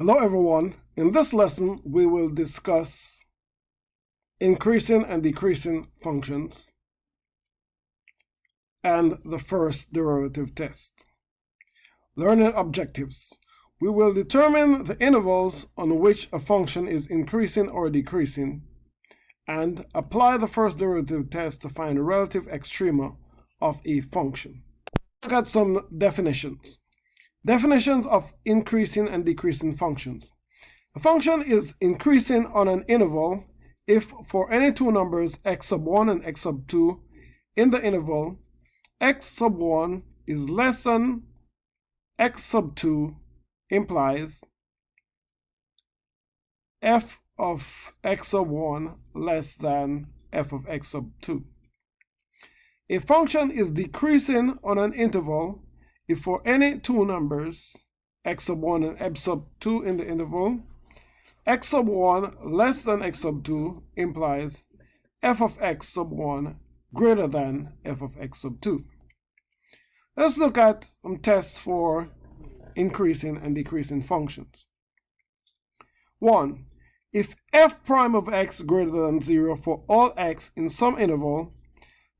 Hello everyone. In this lesson we will discuss increasing and decreasing functions and the first derivative test. Learning objectives. We will determine the intervals on which a function is increasing or decreasing and apply the first derivative test to find the relative extrema of a function. Look at some definitions. Definitions of increasing and decreasing functions. A function is increasing on an interval if for any two numbers x sub 1 and x sub 2 in the interval x sub 1 is less than x sub 2 implies f of x sub 1 less than f of x sub 2. A function is decreasing on an interval if for any two numbers, x sub 1 and x sub 2 in the interval, x sub 1 less than x sub 2 implies f of x sub 1 greater than f of x sub 2. Let's look at some tests for increasing and decreasing functions. 1. If f prime of x greater than 0 for all x in some interval,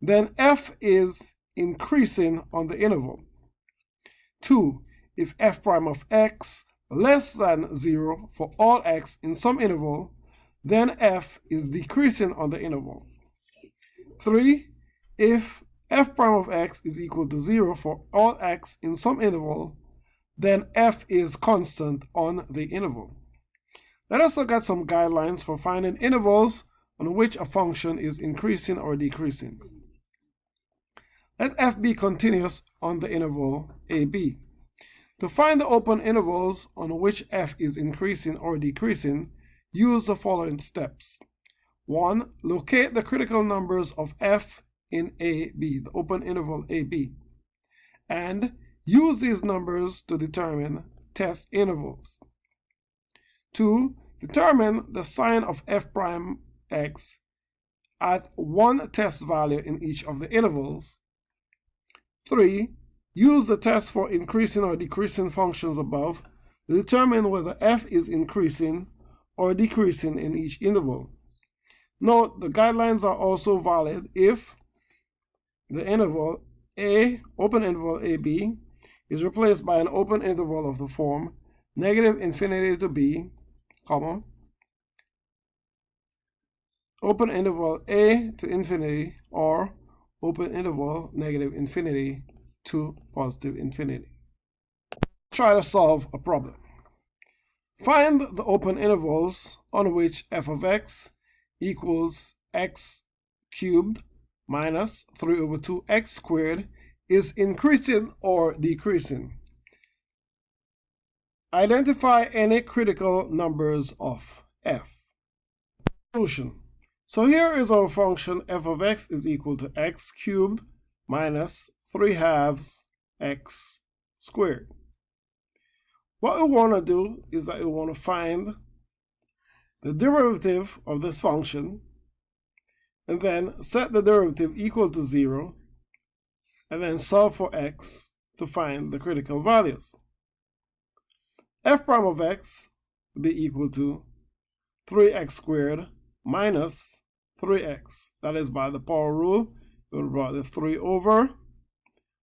then f is increasing on the interval. 2. If f prime of x less than 0 for all x in some interval, then f is decreasing on the interval. 3. If f prime of x is equal to 0 for all x in some interval, then f is constant on the interval. Let us look at some guidelines for finding intervals on which a function is increasing or decreasing. Let f be continuous on the interval ab. To find the open intervals on which f is increasing or decreasing, use the following steps. 1. Locate the critical numbers of f in AB, the open interval AB, and use these numbers to determine test intervals. 2. Determine the sign of f prime x at one test value in each of the intervals. 3. Use the test for increasing or decreasing functions above to determine whether f is increasing or decreasing in each interval. Note, the guidelines are also valid if the interval A, open interval AB, is replaced by an open interval of the form negative infinity to b, comma, open interval A to infinity, or open interval negative infinity to positive infinity. Try to solve a problem. Find the open intervals on which f of x equals x cubed minus 3 over 2x squared is increasing or decreasing. Identify any critical numbers of f. Solution. So here is our function f of x is equal to x cubed minus 3 halves x squared. What we want to do is that we want to find the derivative of this function and then set the derivative equal to 0 and then solve for x to find the critical values. F prime of x will be equal to 3x squared minus 3x. That is by the power rule. We'll bring the 3 over,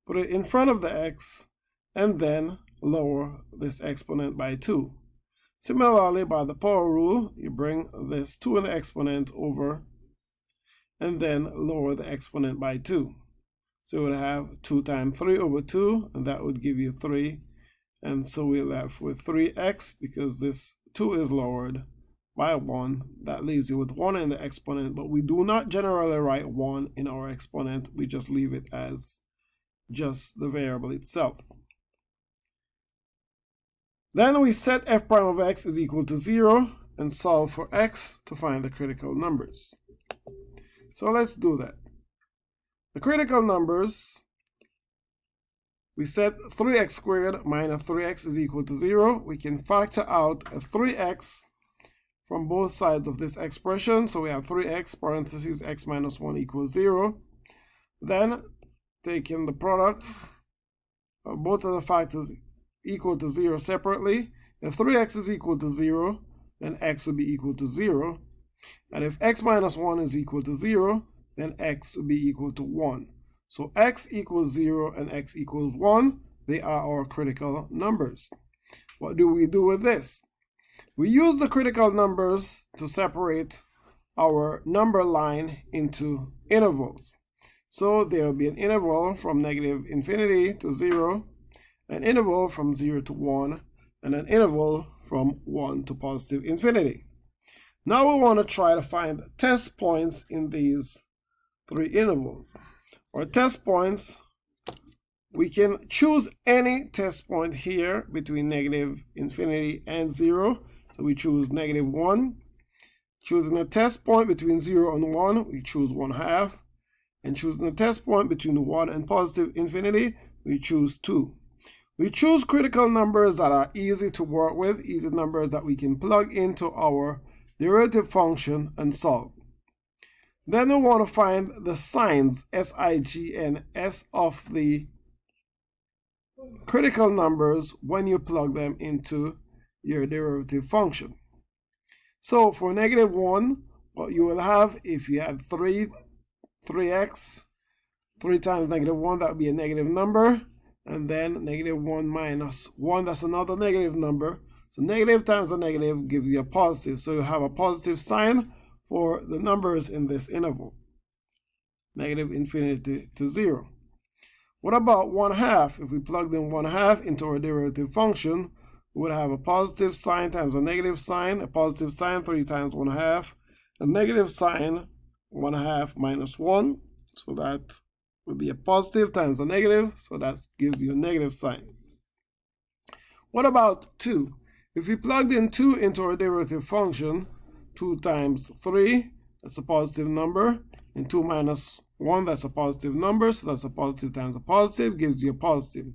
put it in front of the x, and then lower this exponent by 2. Similarly, by the power rule, you bring this 2 in the exponent over, and then lower the exponent by 2. So we'll have 2 times 3 over 2, and that would give you 3. And so we're left with 3x, because this 2 is lowered by 1. That leaves you with 1 in the exponent, but we do not generally write 1 in our exponent. We just leave it as just the variable itself. Then we set f prime of x is equal to 0 and solve for x to find the critical numbers. So let's do that. The critical numbers, we set 3x squared minus 3x is equal to 0. We can factor out a 3x from both sides of this expression. So we have 3x parentheses x minus 1 equals 0. Then taking the products of both of the factors equal to 0 separately, If 3x is equal to 0, then x will be equal to 0. And if x minus 1 is equal to 0, then x will be equal to 1. So x equals 0 and x equals 1. They are our critical numbers. What do we do with this? We use the critical numbers to separate our number line into intervals. So there will be an interval from negative infinity to 0, an interval from 0 to 1, and an interval from 1 to positive infinity. Now we want to try to find test points in these three intervals. Our test points, we can choose any test point here between negative infinity and 0. So we choose negative 1. Choosing a test point between 0 and 1, we choose 1/2. And choosing a test point between 1 and positive infinity, we choose 2. We choose critical numbers that are easy to work with, easy numbers that we can plug into our derivative function and solve. Then we want to find the signs, S-I-G-N-S, of the critical numbers when you plug them into your derivative function. So for negative 1, what you will have, if you had 3x, 3 times negative 1, that would be a negative number. And then negative 1 minus 1, that's another negative number. So negative times a negative gives you a positive. So you have a positive sign for the numbers in this interval, negative infinity to 0. What about 1/2? If we plugged in 1/2 into our derivative function, we would have a positive sign times a negative sign, a positive sign 3 times 1/2, a negative sign 1/2 minus 1. So that would be a positive times a negative, so that gives you a negative sign. What about 2? If we plugged in 2 into our derivative function, 2 times 3, that's a positive number, and 2 minus 1, that's a positive number, so that's a positive times a positive, gives you a positive.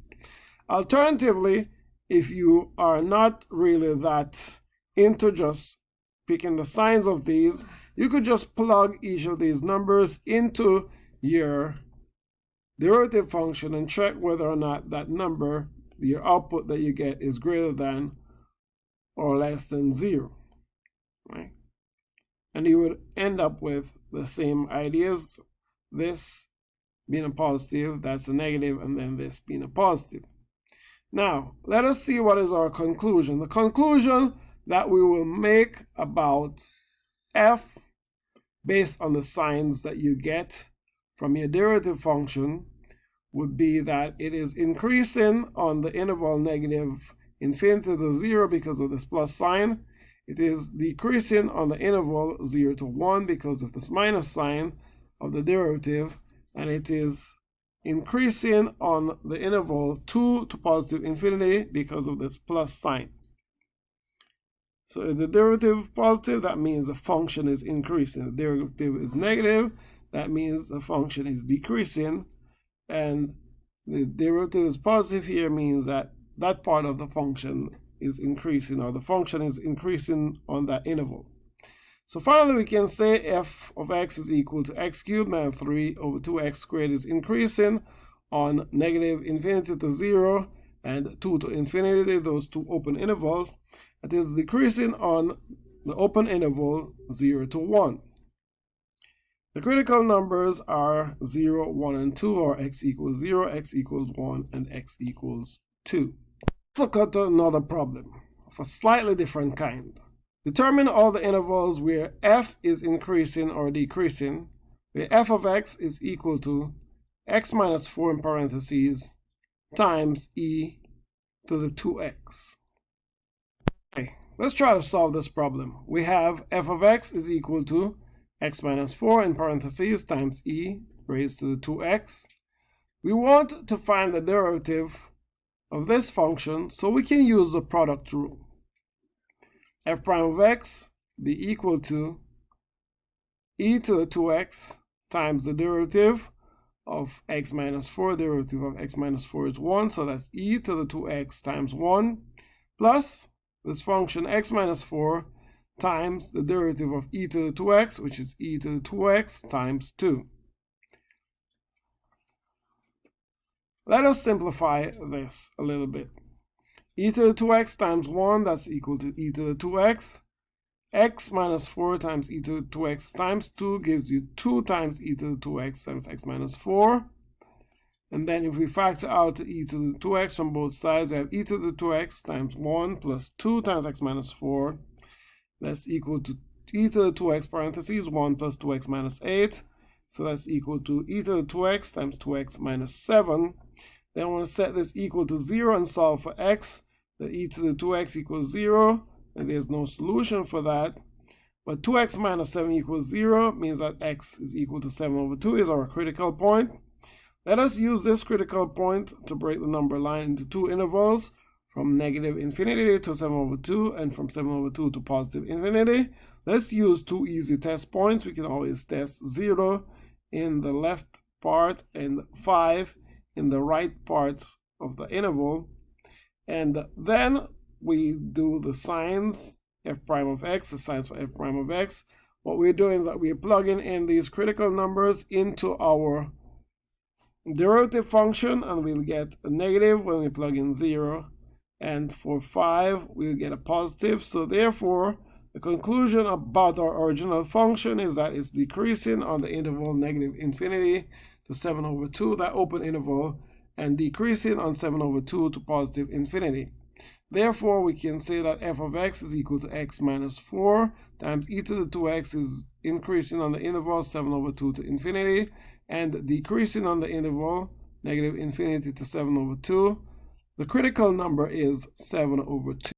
Alternatively, if you are not really that into just picking the signs of these, you could just plug each of these numbers into your derivative function and check whether or not that number, your output that you get, is greater than or less than 0, right? And you would end up with the same ideas, this being a positive, that's a negative, and then this being a positive. Now, let us see what is our conclusion. The conclusion that we will make about f based on the signs that you get from your derivative function would be that it is increasing on the interval negative infinity to 0 because of this plus sign. It is decreasing on the interval 0 to 1 because of this minus sign of the derivative, and it is increasing on the interval 2 to positive infinity because of this plus sign. So if the derivative is positive, that means the function is increasing. If the derivative is negative, that means the function is decreasing. And the derivative is positive here means that that part of the function is increasing, or the function is increasing on that interval. So finally, we can say f of x is equal to x cubed minus 3 over 2x squared is increasing on negative infinity to 0 and 2 to infinity, those two open intervals. It is decreasing on the open interval 0 to 1. The critical numbers are 0, 1, and 2, or x equals 0, x equals 1, and x equals 2. Let's look at another problem of a slightly different kind. Determine all the intervals where f is increasing or decreasing, where f of x is equal to x minus 4 in parentheses times e to the 2x. Okay, let's try to solve this problem. We have f of x is equal to x minus 4 in parentheses times e raised to the 2x. We want to find the derivative of this function, so we can use the product rule. F prime of x be equal to e to the 2x times the derivative of x minus 4. Derivative of x minus 4 is 1, so that's e to the 2x times 1, plus this function x minus 4 times the derivative of e to the 2x, which is e to the 2x times 2. Let us simplify this a little bit. e to the 2x times 1, that's equal to e to the 2x. X minus 4 times e to the 2x times 2 gives you 2 times e to the 2x times x minus 4. And then if we factor out e to the 2x from both sides, we have e to the 2x times 1 plus 2 times x minus 4. That's equal to e to the 2x parentheses 1 plus 2x minus 8. So that's equal to e to the 2x times 2x minus 7. Then we're going to set this equal to 0 and solve for x. The e to the 2x equals 0. And there's no solution for that. But 2x minus 7 equals 0 means that x is equal to 7 over 2 is our critical point. Let us use this critical point to break the number line into two intervals, from negative infinity to 7 over 2 and from 7 over 2 to positive infinity. Let's use two easy test points. We can always test 0 in the left part and 5 in the right parts of the interval. And then we do the signs, f prime of x, the signs for f prime of x. What we're doing is that we're plugging in these critical numbers into our derivative function, and we'll get a negative when we plug in 0. And for 5, we'll get a positive. So therefore, the conclusion about our original function is that it's decreasing on the interval negative infinity to 7 over 2, that open interval, and decreasing on 7 over 2 to positive infinity. Therefore, we can say that f of x is equal to x minus 4 times e to the 2x is increasing on the interval 7 over 2 to infinity and decreasing on the interval negative infinity to 7 over 2. The critical number is 7 over 2.